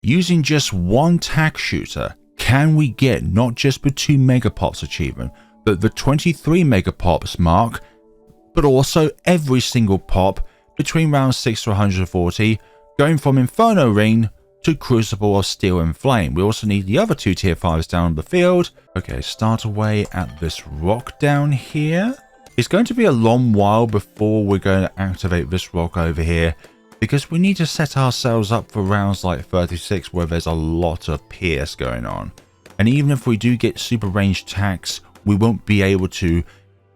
Using just one Tack Shooter, can we get not just the 2 Megapops achievement, but the 23 Megapops mark, but also every single pop between round 6 to 140, going from Inferno Ring to Crucible of Steel and Flame. We also need the other 2 tier 5s down the field. Okay, start away at this rock down here. It's going to be a long while before we're going to activate this rock over here, because we need to set ourselves up for rounds like 36 where there's a lot of pierce going on. And even if we do get super range tacks, we won't be able to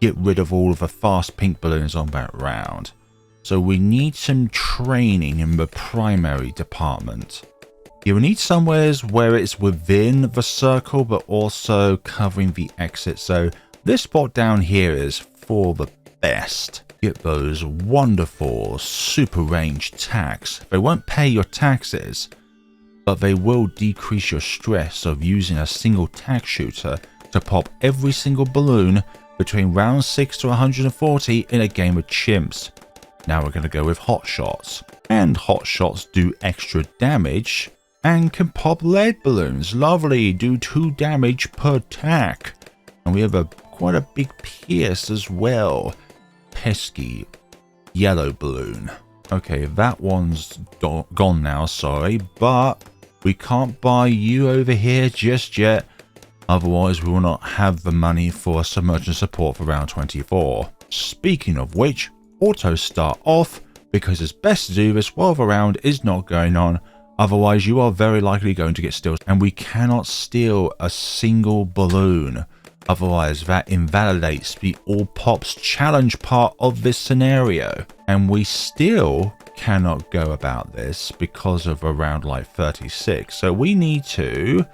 get rid of all of the fast pink balloons on that round. So we need some training in the primary department. You will need somewhere where it's within the circle but also covering the exit. So this spot down here is for the best. Get those wonderful super range tacks. They won't pay your taxes, but they will decrease your stress of using a single tack shooter to pop every single balloon between round 6 to 140 in a game of chimps. Now we're going to go with hot shots. And hot shots do extra damage and can pop lead balloons. Lovely, do 2 damage per tack. And we have quite a big pierce as well. Pesky yellow balloon. Okay, that one's gone now, sorry, but we can't buy you over here just yet. Otherwise, we will not have the money for submergent support for round 24. Speaking of which, auto start off, because it's best to do this while the round is not going on. Otherwise, you are very likely going to get steals, and we cannot steal a single balloon. Otherwise, that invalidates the all pops challenge part of this scenario. And we still cannot go about this because of a round like 36. So we need to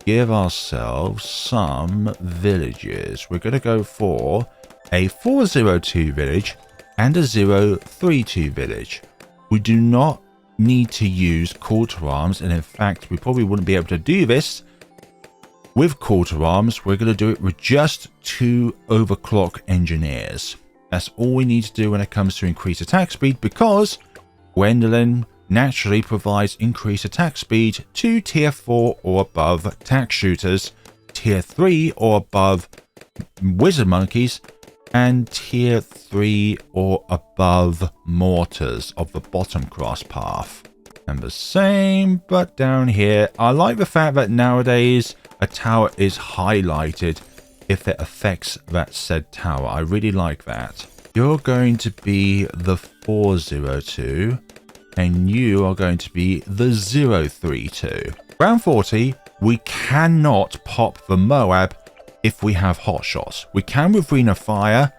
give ourselves some villages. We're going to go for a 402 village and a 032 village. We do not need to use quarter arms, and in fact we probably wouldn't be able to do this with quarter arms. We're going to do it with just 2 overclock engineers. That's all we need to do when it comes to increased attack speed, because Gwendolyn naturally provides increased attack speed to tier 4 or above tack shooters, tier 3 or above wizard monkeys, and tier 3 or above mortars of the bottom cross path. And the same but down here. I like the fact that nowadays a tower is highlighted if it affects that said tower. I really like that. You're going to be the 402 and you are going to be the 032. Round 40, we cannot pop the Moab if we have hot shots. We can with Ring of Fire,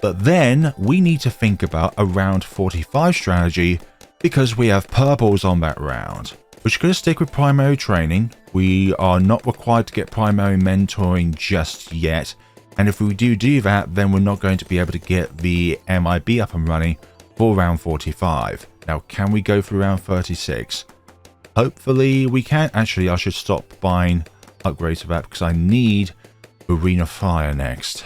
but then we need to think about a round 45 strategy because we have purples on that round. We're just going to stick with primary training. We are not required to get primary mentoring just yet. And if we do that, then we're not going to be able to get the MIB up and running for round 45. Now, can we go through round 36? Hopefully we can. Actually, I should stop buying upgrades for that because I need Arena Fire next.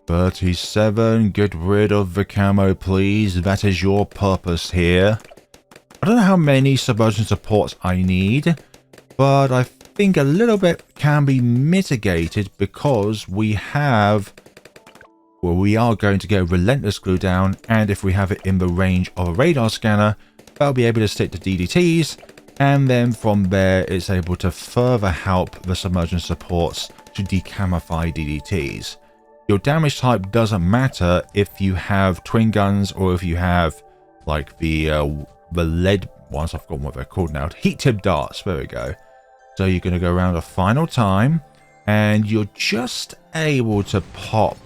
37, get rid of the camo, please. That is your purpose here. I don't know how many submersion supports I need, but I think a little bit can be mitigated because we have, well, we are going to go Relentless Glue Down, and if we have it in the range of a radar scanner, that'll be able to stick to DDTs, and then from there it's able to further help the submersion supports to decamify DDTs. Your damage type doesn't matter if you have twin guns or if you have like the lead ones. I've forgotten what they're called now. Heat tip darts. There we go. So you're going to go around a final time and you're just able to pop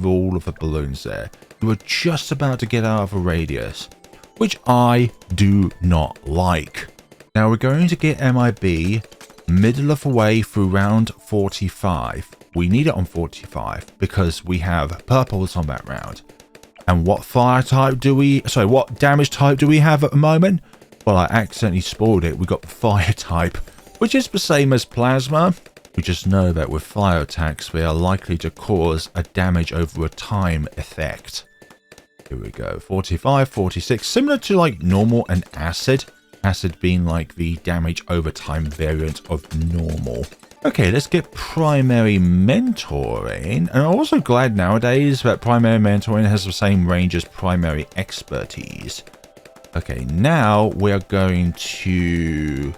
all of the balloons there. You were just about to get out of a radius, which I do not like. Now we're going to get MIB middle of the way through round 45. We need it on 45 because we have purples on that round. And what what damage type do we have at the moment? Well, I accidentally spoiled it. We got the fire type, which is the same as plasma. We just know that with fire attacks, they are likely to cause a damage over a time effect. Here we go, 45, 46, similar to like normal and acid. acid being like the damage over time variant of normal. Okay, let's get primary mentoring. And I'm also glad nowadays that primary mentoring has the same range as primary expertise. Okay, now we're going to...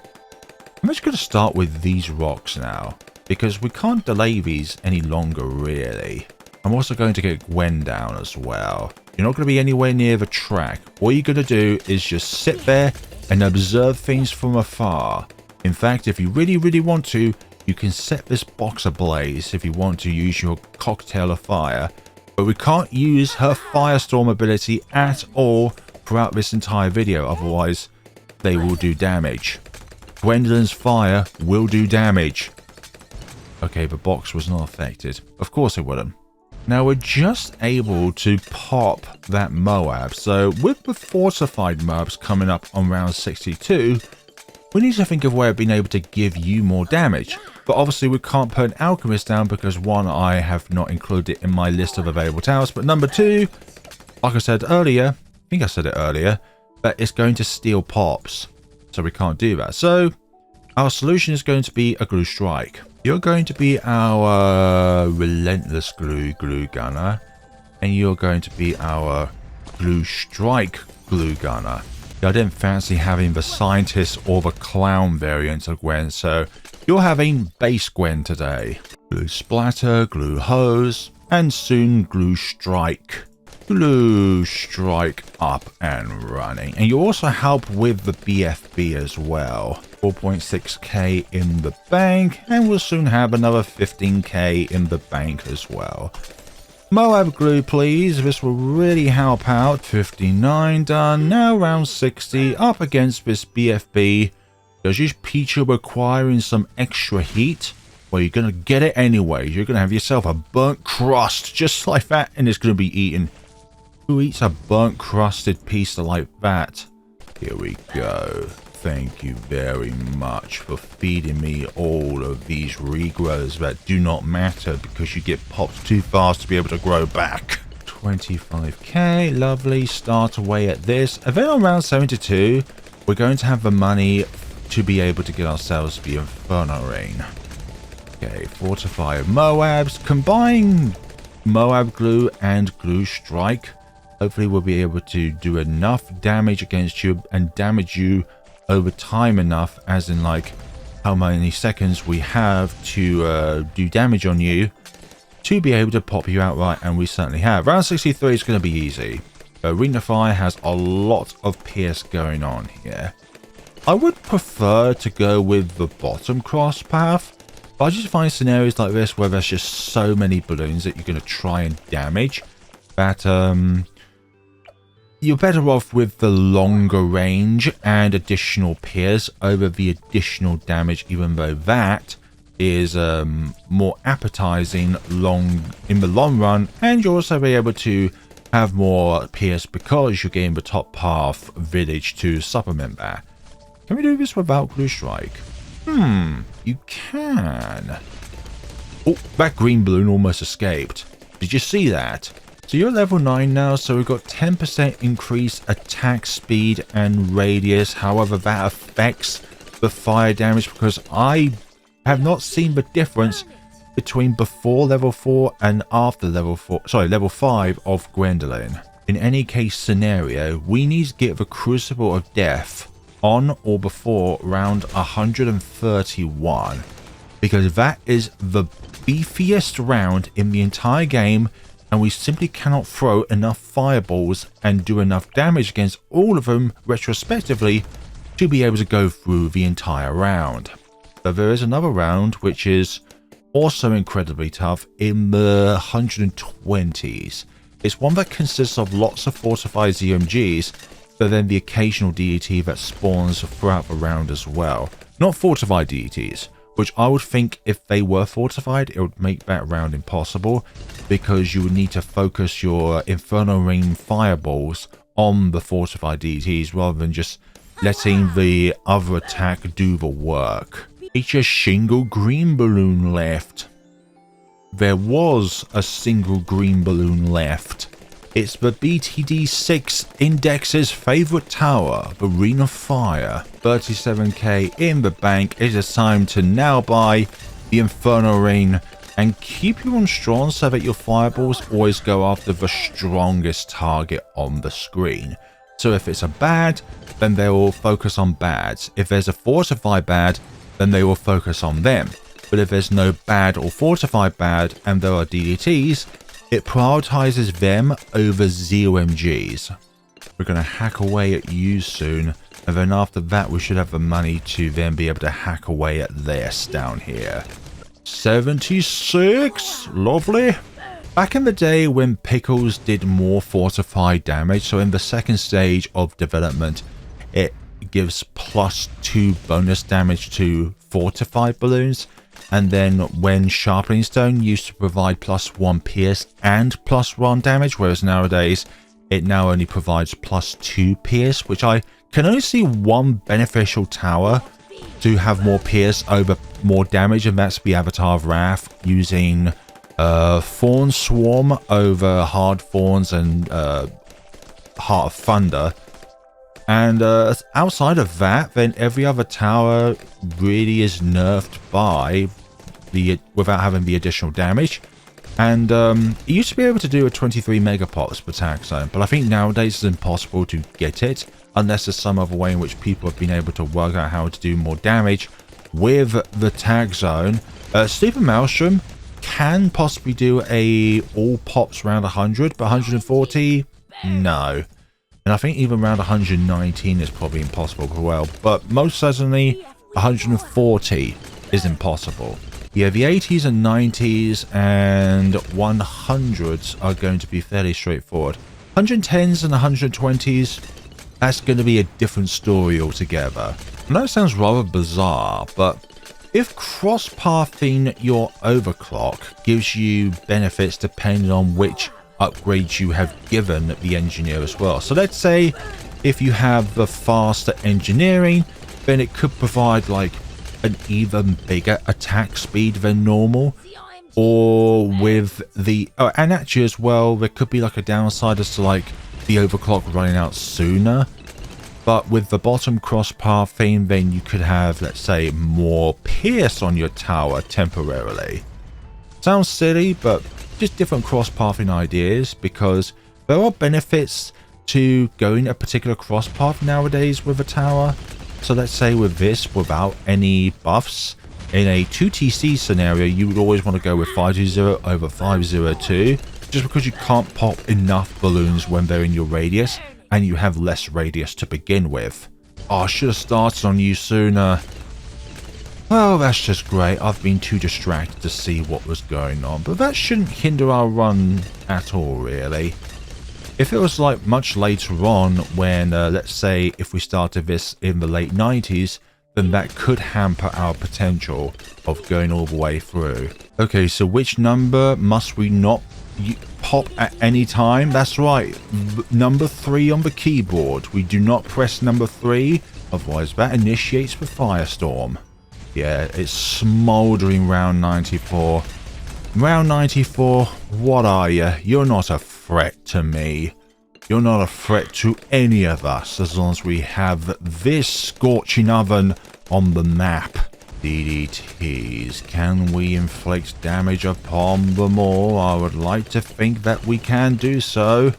I'm just going to start with these rocks now, because we can't delay these any longer, really. I'm also going to get Gwen down as well. You're not going to be anywhere near the track. All you're going to do is just sit there and observe things from afar. In fact, if you really, really want to, you can set this box ablaze if you want to use your cocktail of fire. But we can't use her firestorm ability at all throughout this entire video, otherwise they will do damage. Gwendolyn's fire will do damage. Okay, the box was not affected. Of course it wouldn't. Now we're just able to pop that Moab. So with the fortified Moabs coming up on round 62, we need to think of a way of being able to give you more damage. But obviously we can't put an alchemist down because one, I have not included it in my list of available towers. But number two, like I said earlier, I think I said it earlier, that it's going to steal pops. So we can't do that. So our solution is going to be a glue strike. You're going to be our relentless glue gunner, and you're going to be our glue strike glue gunner. I didn't fancy having the scientist or the clown variant of Gwen, so you're having base Gwen today. Glue splatter, glue hose, and soon glue strike. Glue strike up and running. And you also help with the BFB as well. 4.6k in the bank, and we'll soon have another 15k in the bank as well. Moab glue, please. This will really help out. 59 done. Now round 60 up against this BFB. Does your Peach requiring some extra heat? Well, you're going to get it anyway. You're going to have yourself a burnt crust just like that, and it's going to be eaten. Who eats a burnt crusted piece like that? Here we go. Thank you very much for feeding me all of these regrows that do not matter because you get popped too fast to be able to grow back. 25k, lovely. Start away at this. And then on round 72, we're going to have the money to be able to get ourselves the Inferno Ring. Okay, fortify Moabs. Combine Moab glue and glue strike. Hopefully we'll be able to do enough damage against you and damage you over time enough, as in like how many seconds we have to do damage on you to be able to pop you outright, and we certainly have. Round 63 is going to be easy. Arena Fire has a lot of pierce going on here. I would prefer to go with the bottom cross path, but I just find scenarios like this where there's just so many balloons that you're going to try and damage that you're better off with the longer range and additional pierce over the additional damage, even though that is more appetizing in the long run, and you'll also be able to have more pierce because you're getting the top path village to supplement that. Can we do this without glue strike? You can. Oh, that green balloon almost escaped. Did you see that? So you're level 9 now, so we've got 10% increased attack speed and radius. However, that affects the fire damage because I have not seen the difference between before level 4 and after level 5 of Gwendolyn. In any case scenario, we need to get the Crucible of Death on or before round 131, because that is the beefiest round in the entire game, and we simply cannot throw enough fireballs and do enough damage against all of them retrospectively to be able to go through the entire round. But there is another round which is also incredibly tough in the 120s. It's one that consists of lots of fortified ZMGs, but then the occasional DET that spawns throughout the round as well. Not fortified DETs, which I would think if they were fortified, it would make that round impossible, because you would need to focus your Inferno Ring fireballs on the fortified DETs rather than just letting the other attack do the work. It's a single green balloon left. There was a single green balloon left. It's the BTD6 Index's favorite tower, the Ring of Fire. 37k in the bank. It is time to now buy the Inferno Ring and keep you on strong so that your fireballs always go after the strongest target on the screen. So if it's a bad, then they will focus on bads. If there's a fortified bad, then they will focus on them. But if there's no bad or fortified bad and there are DDTs, it prioritizes them over ZOMGs. We're going to hack away at you soon, and then after that we should have the money to then be able to hack away at this down here. 76, lovely. Back in the day when Pickles did more fortified damage, so in the second stage of development, it gives +2 bonus damage to fortified balloons. And then when Sharpening Stone used to provide +1 pierce and +1 damage, whereas nowadays it now only provides +2 pierce, which I can only see one beneficial tower to have more pierce over more damage, and that's the Avatar of Wrath using Thorn Swarm over Hard Thorns and Heart of Thunder. And outside of that, then every other tower really is nerfed by without having the additional damage. And it used to be able to do a 23 Megapops per Tack Zone, but I think nowadays it's impossible to get it unless there's some other way in which people have been able to work out how to do more damage with the Tack Zone. Sleeping Maelstrom can possibly do a all pops around 100, but 140, no. And I think even around 119 is probably impossible as well. But most certainly 140 is impossible. Yeah, the 80s and 90s and 100s are going to be fairly straightforward. 110s and 120s, that's going to be a different story altogether. I know it sounds rather bizarre, but if cross-pathing your overclock gives you benefits depending on which upgrades you have given the engineer as well. So let's say if you have the faster engineering, then it could provide like an even bigger attack speed than normal. Or with the and actually as well, there could be like a downside as to like the overclock running out sooner. But with the bottom cross pathing, then you could have, let's say, more pierce on your tower temporarily. Sounds silly, but just different cross-pathing ideas, because there are benefits to going a particular cross-path nowadays with a tower. So let's say with this, without any buffs, in a 2TC scenario, you would always want to go with 520 over 502, just because you can't pop enough balloons when they're in your radius, and you have less radius to begin with. Oh, I should have started on you sooner. Oh, that's just great. I've been too distracted to see what was going on. But that shouldn't hinder our run at all, really. If it was like much later on when, let's say, if we started this in the late 90s, then that could hamper our potential of going all the way through. Okay, so which number must we not pop at any time? That's right, number 3 on the keyboard. We do not press number 3, otherwise that initiates the firestorm. Yeah, it's smoldering round 94. Round 94, what are you? You're not a threat to me. You're not a threat to any of us as long as we have this scorching oven on the map. DDTs. Can we inflict damage upon them all? I would like to think that we can do so.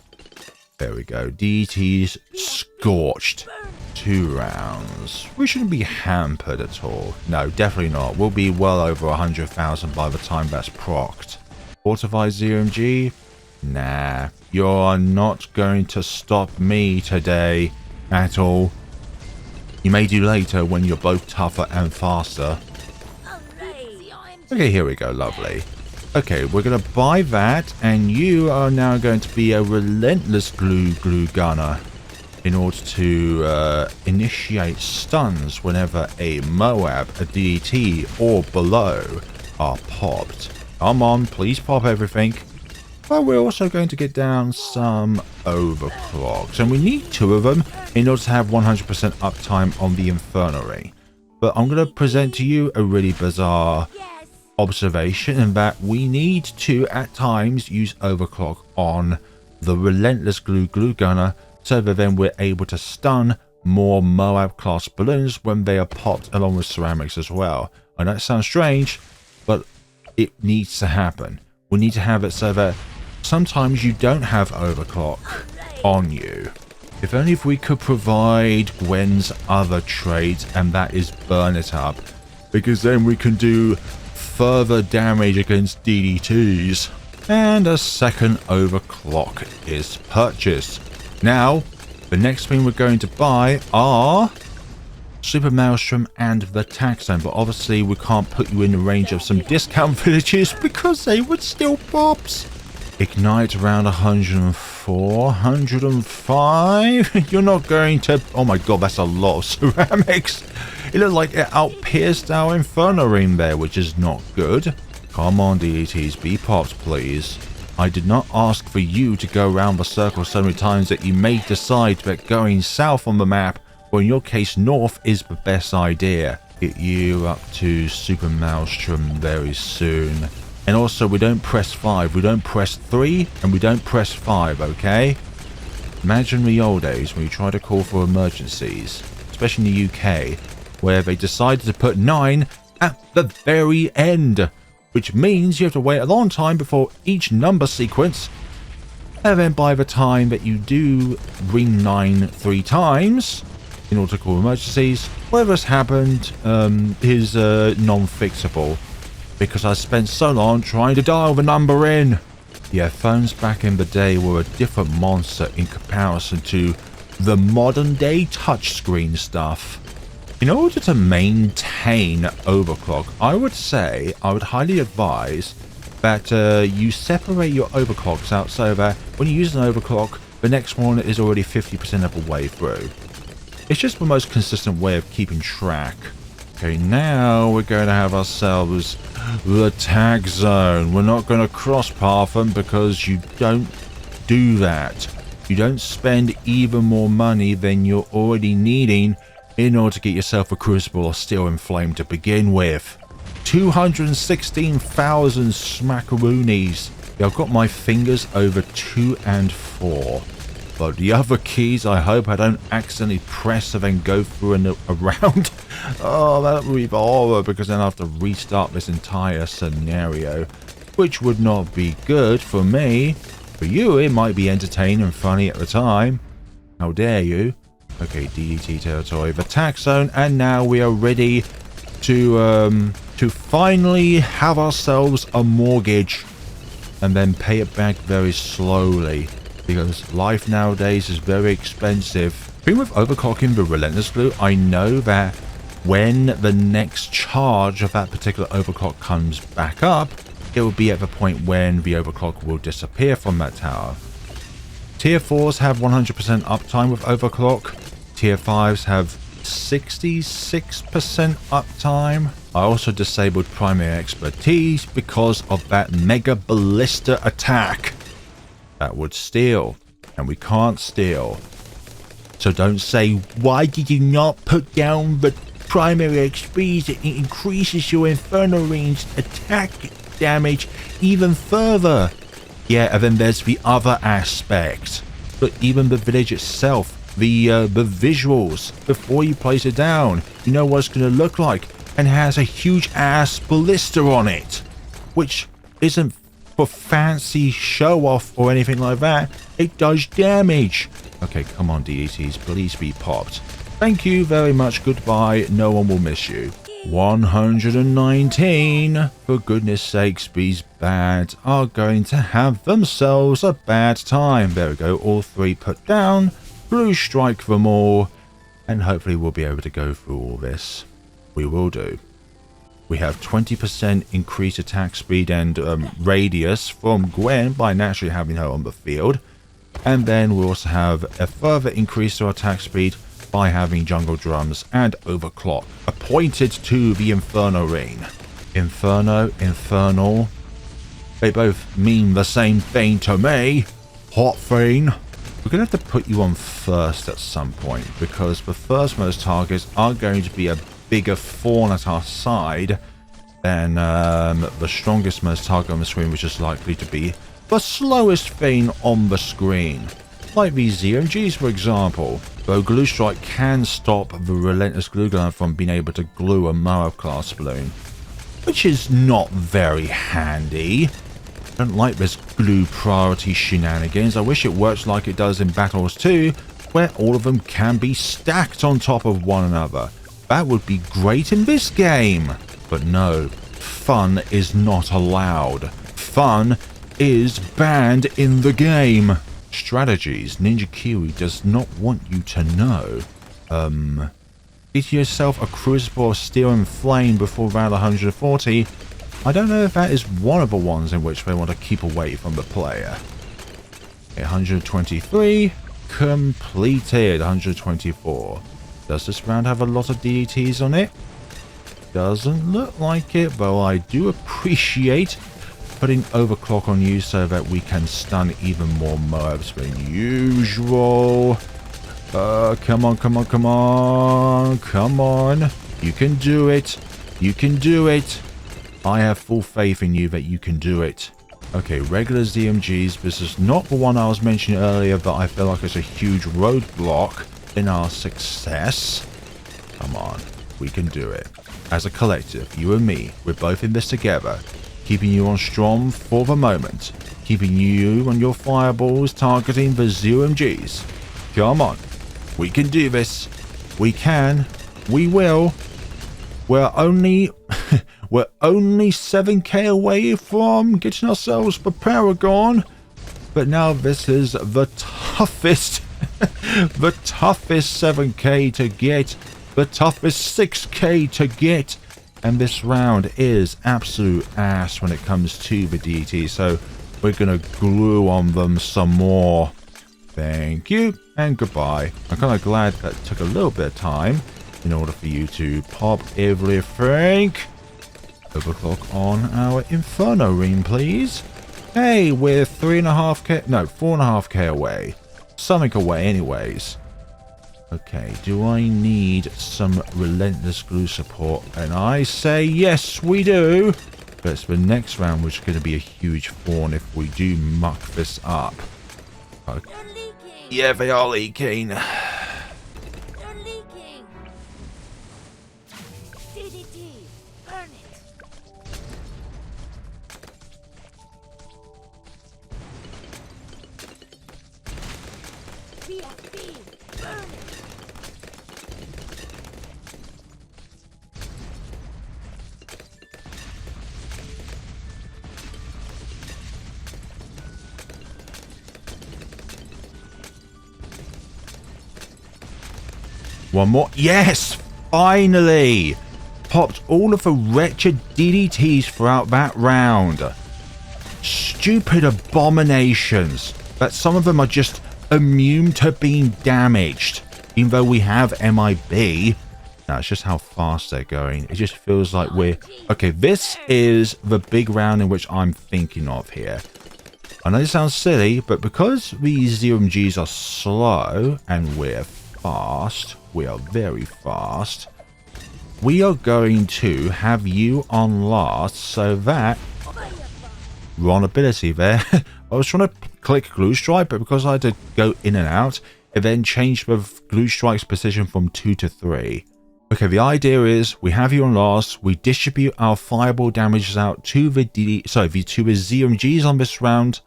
There we go. DDTs scorched. 2 rounds. We shouldn't be hampered at all. No, definitely not. We'll be well over 100,000 by the time that's procced. Fortified ZMG? Nah. You're not going to stop me today at all. You may do later when you're both tougher and faster. Okay, here we go. Lovely. Okay, we're going to buy that, and you are now going to be a relentless glue gunner in order to initiate stuns whenever a Moab, a DDT, or below are popped. Come on, please pop everything. But we're also going to get down some overclocks, and we need 2 of them in order to have 100% uptime on the Inferno Ring. But I'm going to present to you a really bizarre observation in that we need to at times use overclock on the Relentless Glue Gunner, so that then we're able to stun more Moab class balloons when they are popped along with ceramics as well. I know it sounds strange, but it needs to happen. We need to have it so that sometimes you don't have overclock on you. If only if we could provide Gwen's other trait, and that is burn it up, because then we can do further damage against DDTs. And a second overclock is purchased. Now, the next thing we're going to buy are Super Maelstrom and the Tack Zone, but obviously we can't put you in the range of some discount villages because they would steal pops. Ignite around 104, 105. You're not going to... Oh my god, that's a lot of ceramics. It looks like it out-pierced our Inferno Ring there, which is not good. Come on, DETs, be pops, please. I did not ask for you to go around the circle so many times that you may decide that going south on the map, or in your case north, is the best idea. Get you up to Super Maelstrom very soon. And also, we don't press 5, we don't press 3, and we don't press 5, okay? Imagine the old days when you try to call for emergencies, especially in the UK, where they decided to put 9 at the very end, which means you have to wait a long time before each number sequence, and then by the time that you do ring 9 3 times in order to call emergencies, whatever's happened is non-fixable, because I spent so long trying to dial the number in. Yeah, phones back in the day were a different monster in comparison to the modern day touchscreen stuff. In order to maintain overclock, I would highly advise that you separate your overclocks out so that when you use an overclock, the next one is already 50% of the way through. It's just the most consistent way of keeping track. Okay, now we're going to have ourselves the Tack Zone. We're not going to cross path them because you don't do that. You don't spend even more money than you're already needing in order to get yourself a Crucible or Steel and Flame to begin with. 216,000 smackaroonies. Yeah, I've got my fingers over 2 and 4. But the other keys, I hope I don't accidentally press and then go through and around. Oh, that would be horrible, because then I have to restart this entire scenario, which would not be good for me. For you, it might be entertaining and funny at the time. How dare you? Okay, DET territory, the Tack Zone, and now we are ready to finally have ourselves a mortgage and then pay it back very slowly, because life nowadays is very expensive. Being with overclocking the Relentless Glue, I know that when the next charge of that particular overclock comes back up, it will be at the point when the overclock will disappear from that tower. Tier 4s have 100% uptime with overclock. Tier 5s have 66% uptime. I also disabled primary expertise because of that Mega Ballista attack that would steal, and we can't steal. So don't say, why did you not put down the primary XP? It increases your Inferno Ring's attack damage even further. Yeah, and then there's the other aspect. But even the village itself, the visuals before you place it down, you know what it's going to look like, and has a huge ass ballista on it, which isn't for fancy show off or anything like that. It does damage. Okay, come on, DETs, please be popped. Thank you very much, goodbye, no one will miss you. 119, for goodness sakes, these bads are going to have themselves a bad time. There we go, all 3 put down, blue strike them all, and hopefully we'll be able to go through all this. We will do. We have 20% increased attack speed and radius from Gwen by naturally having her on the field, and then we also have a further increase to our attack speed by having jungle drums and overclock appointed to the Inferno Ring. Inferno, infernal, they both mean the same thing to me. Hot thing. We're going to have to put you on first at some point, because the first most targets are going to be a bigger thorn at our side than the strongest most target on the screen, which is likely to be the slowest thing on the screen. Like these ZMGs for example, though Glue Strike can stop the Relentless Glue Gun from being able to glue a Moab class balloon, which is not very handy. I don't like this glue priority shenanigans. I wish it works like it does in Battles 2, where all of them can be stacked on top of one another. That would be great in this game. But no, fun is not allowed. Fun is banned in the game. Strategies Ninja Kiwi does not want you to know. Get yourself a Crucible of Steel and Flame before round 140. I don't know if that is one of the ones in which they want to keep away from the player. 123 completed. 124. Does this round have a lot of DDTs on it? Doesn't look like it, though I do appreciate putting overclock on you so that we can stun even more Moabs than usual. Come on, come on, come on. Come on. You can do it. You can do it. I have full faith in you that you can do it. Okay, regular ZMGs. This is not the one I was mentioning earlier that I feel like is a huge roadblock in our success. Come on. We can do it. As a collective, you and me, we're both in this together. Keeping you on strong for the moment. Keeping you on your fireballs, targeting the ZMGs. Come on. We can do this. We can. We will. We're only 7k away from getting ourselves the Paragon. But now this is the toughest, the toughest 7k to get. The toughest 6k to get. And this round is absolute ass when it comes to the DT. So we're going to glue on them some more. Thank you and goodbye. I'm kind of glad that took a little bit of time in order for you to pop everything. Overclock on our Inferno Ring, please. Hey, we're 4.5k away. Something away anyways. Okay, do I need some Relentless Glue support? And I say yes, we do. But it's the next round which is going to be a huge thorn if we do muck this up. Okay. Yeah, they are leaking. They're leaking. DDT, burn it. BFB, burn it. One more. Yes! Finally! Popped all of the wretched DDTs throughout that round. Stupid abominations. That some of them are just immune to being damaged. Even though we have MIB. No, it's just how fast they're going. It just feels like we're... Okay, this is the big round in which I'm thinking of here. I know it sounds silly, but because these ZMGs are slow and we're fast, we are very fast, we are going to have you on last so that... Wrong ability there. I was trying to click Glue Strike, but because I had to go in and out, it then changed the Glue Strike's position from 2 to 3. Okay, the idea is we have you on last, we distribute our fireball damages out to the ZMGs on this round,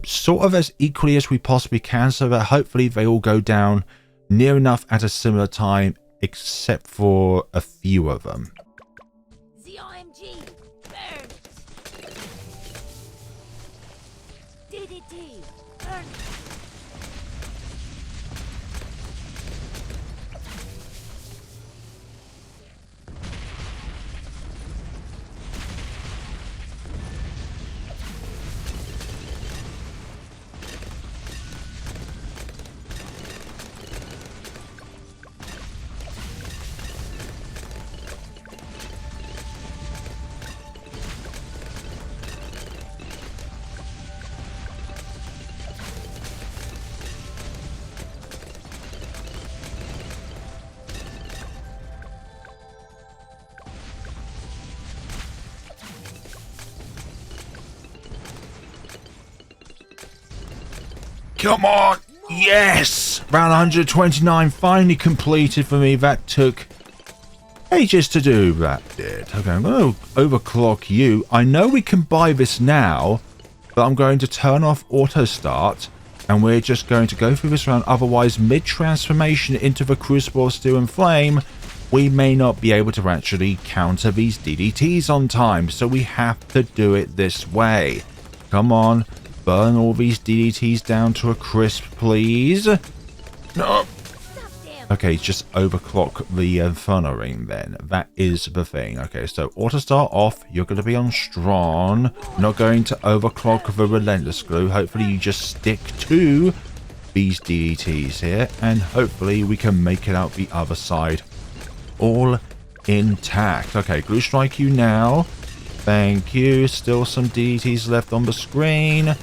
sort of as equally as we possibly can, so that hopefully they all go down near enough at a similar time, except for a few of them. ZOMG, burn it. DDT, burn it. Come on. Yes. Round 129 finally completed for me. That took ages to do. That did. Okay, I'm going to overclock you. I know we can buy this now, but I'm going to turn off auto start. And we're just going to go through this round. Otherwise, mid-transformation into the Crucible of Steel and Flame, we may not be able to actually counter these DDTs on time. So we have to do it this way. Come on. Burn all these DDTs down to a crisp, please. No. Okay, just overclock the Inferno Ring then. That is the thing. Okay, so auto start off. You're going to be on strong. Not going to overclock the Relentless Glue. Hopefully you just stick to these DDTs here. And hopefully we can make it out the other side. All intact. Okay, Glue Strike you now. Thank you. Still some DDTs left on the screen.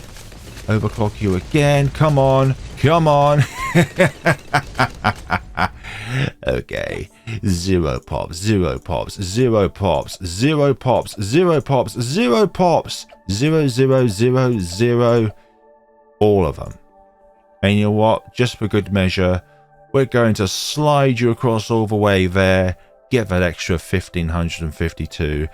Overclock you again. Come on. Come on. Okay. 0 pops, 0 pops, 0 pops, 0 pops, 0 pops, 0 pops, 0, 0, 0, 0. All of them. And you know what? Just for good measure, we're going to slide you across all the way there. Get that extra 1552.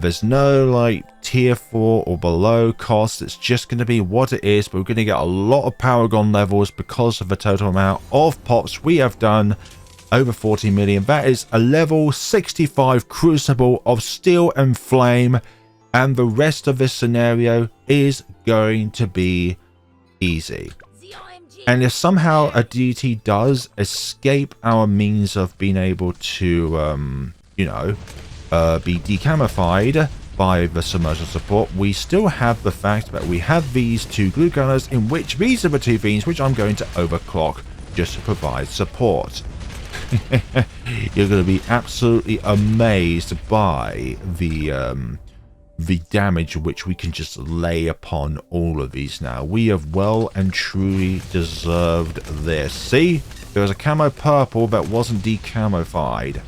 There's no like tier 4 or below cost. It's just going to be what it is, but we're going to get a lot of Paragon levels because of the total amount of pops we have done. Over 40 million. That is a level 65 Crucible of Steel and Flame, and the rest of this scenario is going to be easy. And if somehow a DT does escape our means of being able to be decamified by the submersion support, we still have the fact that we have these two glue gunners, in which these are the two things which I'm going to overclock just to provide support. You're going to be absolutely amazed by the damage which we can just lay upon all of these now. We have well and truly deserved this. See, there was a camo purple that wasn't decamified.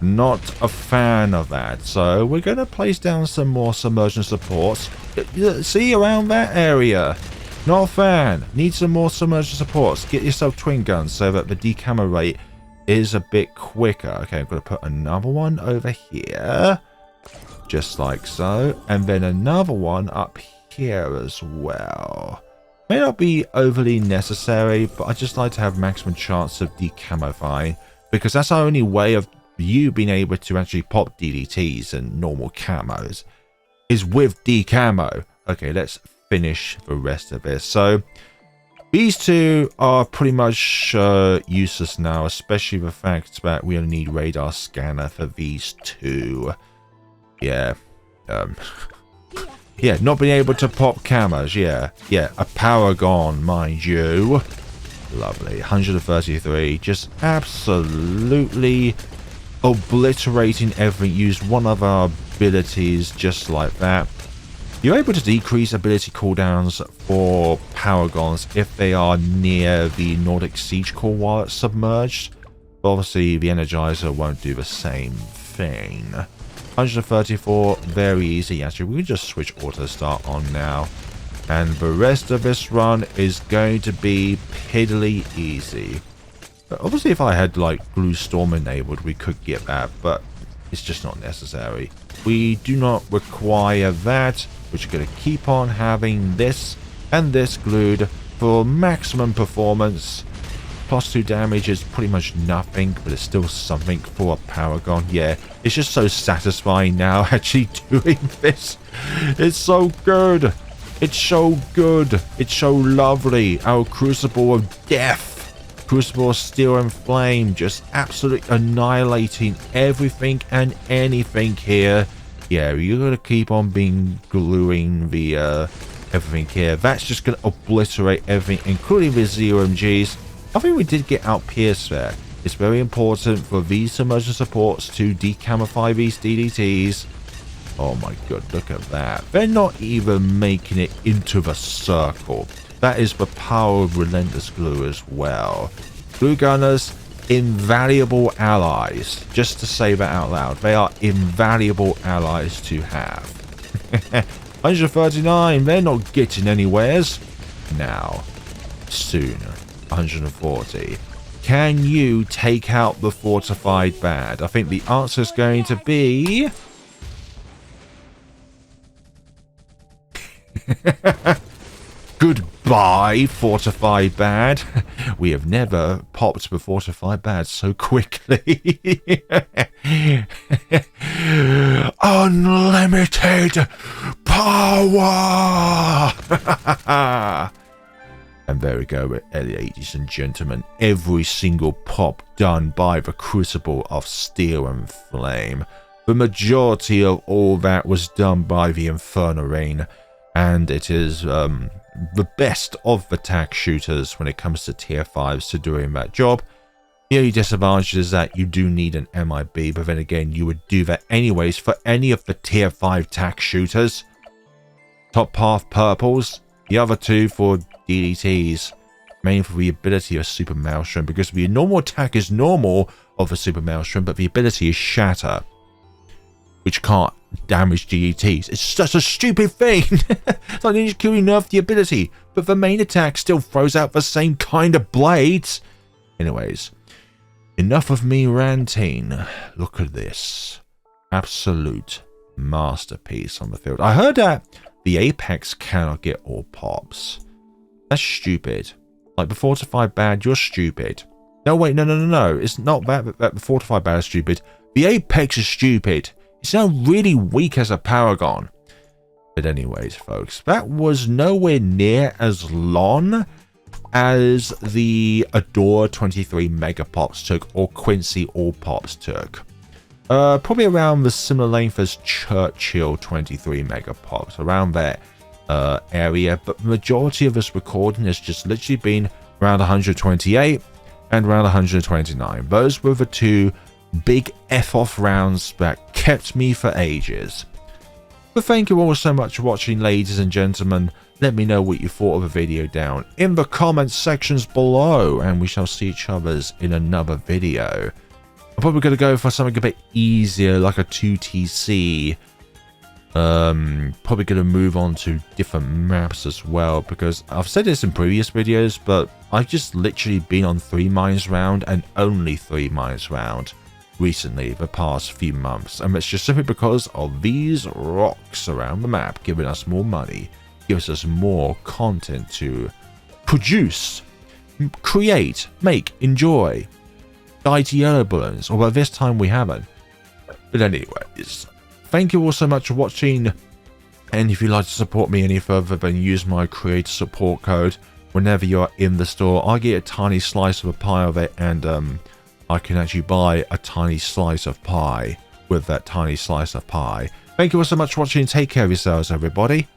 Not a fan of that. So we're going to place down some more submersion supports. See, around that area. Not a fan. Need some more submersion supports. Get yourself twin guns so that the decamo rate is a bit quicker. Okay, I'm going to put another one over here. Just like so. And then another one up here as well. May not be overly necessary, but I just like to have maximum chance of decamifying, because that's our only way of you being able to actually pop DDTs and normal camos is with decamo. Okay, let's finish the rest of this. So these two are pretty much useless now, especially the fact that we only need radar scanner for these two. Yeah. Yeah, not being able to pop camos. Yeah, a Paragon, mind you. Lovely. 133. Just absolutely obliterating everything. Used one of our abilities just like that. You're able to decrease ability cooldowns for Paragons if they are near the Nordic Siege core while it's submerged. But obviously, the Energizer won't do the same thing. 134, very easy. Actually, we can just switch auto start on now. And the rest of this run is going to be piddly easy. But obviously, if I had like Glue Storm enabled, we could get that, but it's just not necessary. We do not require that. We're just going to keep on having this and this glued for maximum performance. +2 damage is pretty much nothing, but it's still something for a Paragon. Yeah, it's just so satisfying now actually doing this. It's so good. It's so good. It's so lovely. Our Crucible of Death. Crucible of Steel and Flame. Just absolutely annihilating everything and anything here. Yeah, you're going to keep on gluing the everything here. That's just going to obliterate everything, including the ZOMGs. I think we did get out-pierced there. It's very important for these submersion supports to decamify these DDTs. Oh my god, look at that. They're not even making it into the circle. That is the power of Relentless Glue as well. Glue Gunners, invaluable allies. Just to say that out loud. They are invaluable allies to have. 139, they're not getting anywheres. Now, soon. 140. Can you take out the fortified bad? I think the answer is going to be... Goodbye, fortified bad. We have never popped the fortified bad so quickly. Unlimited power. And there we go, ladies and gentlemen. Every single pop done by the Crucible of Steel and Flame. The majority of all that was done by the Inferno Ring. And it is the best of the tack shooters when it comes to tier 5s to doing that job. The only disadvantage is that you do need an MIB, but then again, you would do that anyways for any of the tier 5 tack shooters. Top path purples, the other two for DDTs, mainly for the ability of Super Maelstrom, because the normal attack is normal of a Super Maelstrom, but the ability is Shatter, which can't damage DDTs. It's such a stupid thing. It's like Ninja Kill, you nerf the ability, but the main attack still throws out the same kind of blades. Anyways, enough of me ranting. Look at this. Absolute masterpiece on the field. I heard that the Apex cannot get all pops. That's stupid. Like the fortified bad, you're stupid. No, wait, no. It's not that the fortified bad is stupid. The Apex is stupid. It's now really weak as a Paragon. But anyways, folks, that was nowhere near as long as the Adore 23 Megapops took, or Quincy All Pops took. Probably around the similar length as Churchill 23 Megapops, around that area, but the majority of this recording has just literally been around 128 and around 129. Those were the two big F-off rounds that kept me for ages. But thank you all so much for watching, ladies and gentlemen. Let me know what you thought of the video down in the comments sections below, and we shall see each other in another video. I'm probably going to go for something a bit easier, like a 2TC. Probably going to move on to different maps as well, because I've said this in previous videos, but I've just literally been on 3 mines round and only 3 mines round recently, the past few months, and it's just simply because of these rocks around the map giving us more money, gives us more content to produce, create, make, enjoy. Die to yellow balloons, although this time we haven't. But anyways, thank you all so much for watching, and if you'd like to support me any further, then use my creator support code whenever you're in the store. I get a tiny slice of a pie of it, and I can actually buy a tiny slice of pie with that tiny slice of pie. Thank you all so much for watching. Take care of yourselves, everybody.